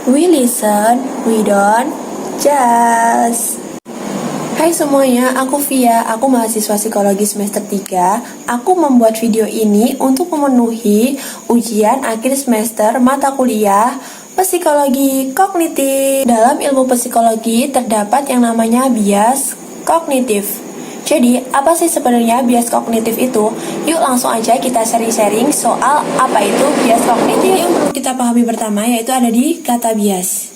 We listen, we don't judge. Hai semuanya, aku Via, aku mahasiswa psikologi semester 3. Aku membuat video ini untuk memenuhi ujian akhir semester mata kuliah psikologi kognitif. Dalam ilmu psikologi terdapat yang namanya bias kognitif. Jadi, apa sih sebenarnya bias kognitif itu? Yuk langsung aja kita sharing-sharing soal apa itu bias kognitif. Yang perlu kita pahami pertama yaitu ada di kata bias.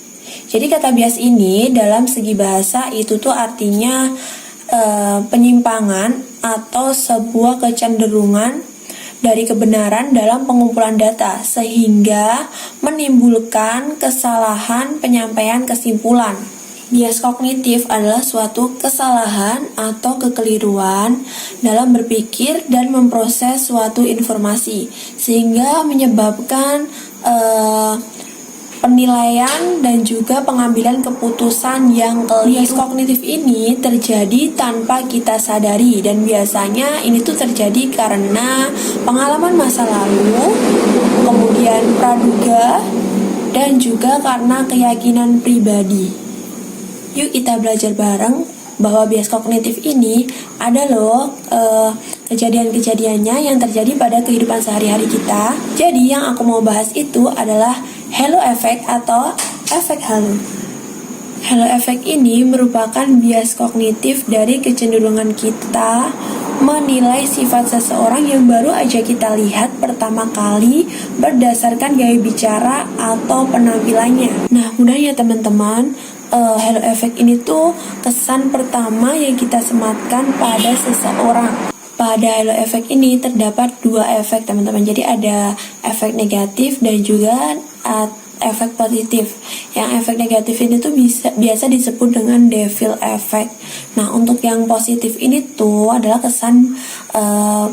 Jadi kata bias ini dalam segi bahasa itu tuh artinya penyimpangan atau sebuah kecenderungan dari kebenaran dalam pengumpulan data sehingga menimbulkan kesalahan penyampaian kesimpulan. Bias kognitif adalah suatu kesalahan atau kekeliruan dalam berpikir dan memproses suatu informasi sehingga menyebabkan penilaian dan juga pengambilan keputusan yang keliru. Bias kognitif ini terjadi tanpa kita sadari dan biasanya ini tuh terjadi karena pengalaman masa lalu, kemudian praduga, dan juga karena keyakinan pribadi. Yuk kita belajar bareng bahwa bias kognitif ini ada loh kejadian-kejadiannya yang terjadi pada kehidupan sehari-hari kita. Jadi yang aku mau bahas itu adalah halo effect atau efek halo. Halo effect ini merupakan bias kognitif dari kecenderungan kita menilai sifat seseorang yang baru aja kita lihat pertama kali berdasarkan gaya bicara atau penampilannya. Nah, mudahnya teman-teman, halo effect ini tuh kesan pertama yang kita sematkan pada seseorang. Pada halo effect ini terdapat dua efek teman-teman. Jadi ada efek negatif dan juga efek positif. Yang efek negatif ini tuh biasa disebut dengan devil effect. Nah, untuk yang positif ini tuh adalah kesan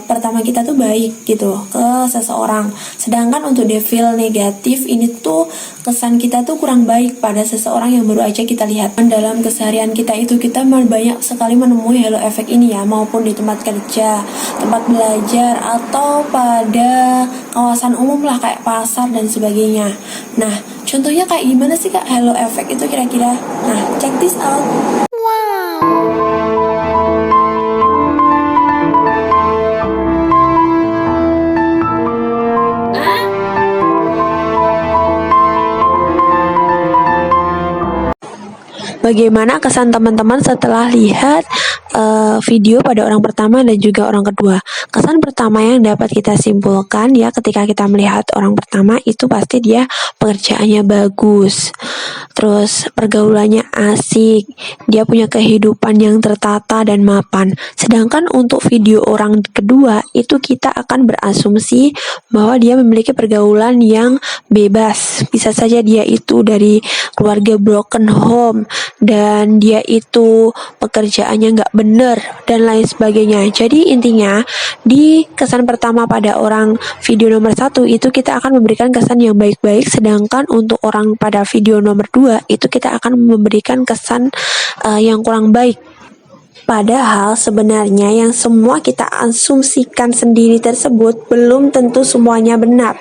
pertama kita tuh baik gitu ke seseorang. Sedangkan untuk devil negatif ini tuh kesan kita tuh kurang baik pada seseorang yang baru aja kita lihat. Dalam keseharian kita itu kita banyak sekali menemui halo effect ini ya, maupun di tempat kerja, tempat belajar, atau pada kawasan umum lah kayak pasar dan sebagainya. Nah, contohnya kayak gimana sih Kak halo effect itu kira-kira? Nah, check this out. Bagaimana kesan teman-teman setelah lihat video pada orang pertama dan juga orang kedua? Kesan pertama yang dapat kita simpulkan ya ketika kita melihat orang pertama itu pasti dia pekerjaannya bagus, terus pergaulannya asik, dia punya kehidupan yang tertata dan mapan. Sedangkan untuk video orang kedua itu kita akan berasumsi bahwa dia memiliki pergaulan yang bebas. Bisa saja dia itu dari keluarga broken home dan dia itu pekerjaannya nggak bener dan lain sebagainya. Jadi intinya di kesan pertama pada orang video nomor 1 itu kita akan memberikan kesan yang baik-baik, sedangkan untuk orang pada video nomor 2 itu kita akan memberikan kesan yang kurang baik. Padahal sebenarnya yang semua kita asumsikan sendiri tersebut belum tentu semuanya benar.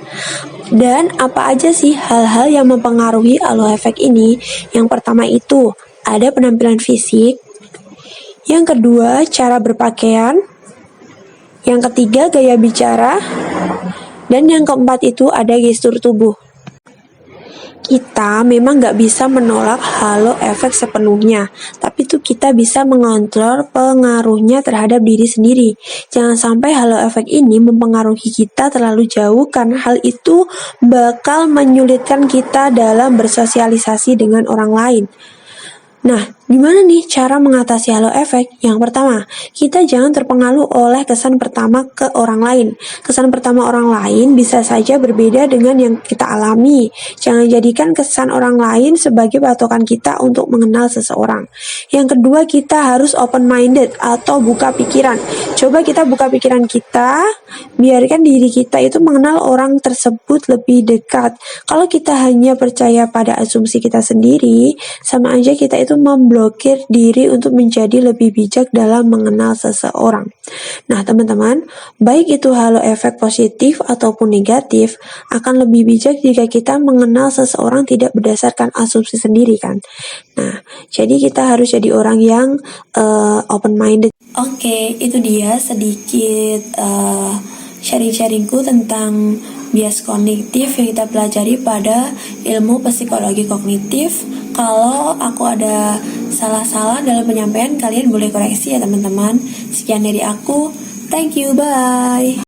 Dan apa aja sih hal-hal yang mempengaruhi halo effect ini? Yang pertama itu ada penampilan fisik, yang kedua cara berpakaian, yang ketiga gaya bicara, dan yang keempat itu ada gestur tubuh. Kita memang nggak bisa menolak halo effect sepenuhnya, tapi tuh kita bisa mengontrol pengaruhnya terhadap diri sendiri. Jangan sampai halo effect ini mempengaruhi kita terlalu jauh, karena hal itu bakal menyulitkan kita dalam bersosialisasi dengan orang lain. Nah, gimana nih cara mengatasi halo effect? Yang pertama, kita jangan terpengaruh oleh kesan pertama ke orang lain. Kesan pertama orang lain bisa saja berbeda dengan yang kita alami. Jangan jadikan kesan orang lain sebagai patokan kita untuk mengenal seseorang. Yang kedua, kita harus open-minded atau buka pikiran. Coba kita buka pikiran kita, biarkan diri kita itu mengenal orang tersebut lebih dekat. Kalau kita hanya percaya pada asumsi kita sendiri, sama aja kita itu memblokir memblokir diri untuk menjadi lebih bijak dalam mengenal seseorang. Nah, teman-teman, baik itu halo efek positif ataupun negatif, akan lebih bijak jika kita mengenal seseorang tidak berdasarkan asumsi sendiri kan. Nah, jadi kita harus jadi orang yang open-minded. Oke, itu dia sedikit sharing-sharingku tentang bias kognitif yang kita pelajari pada ilmu psikologi kognitif. Kalau aku ada salah-salah dalam penyampaian, kalian boleh koreksi ya teman-teman. Sekian dari aku, thank you, bye.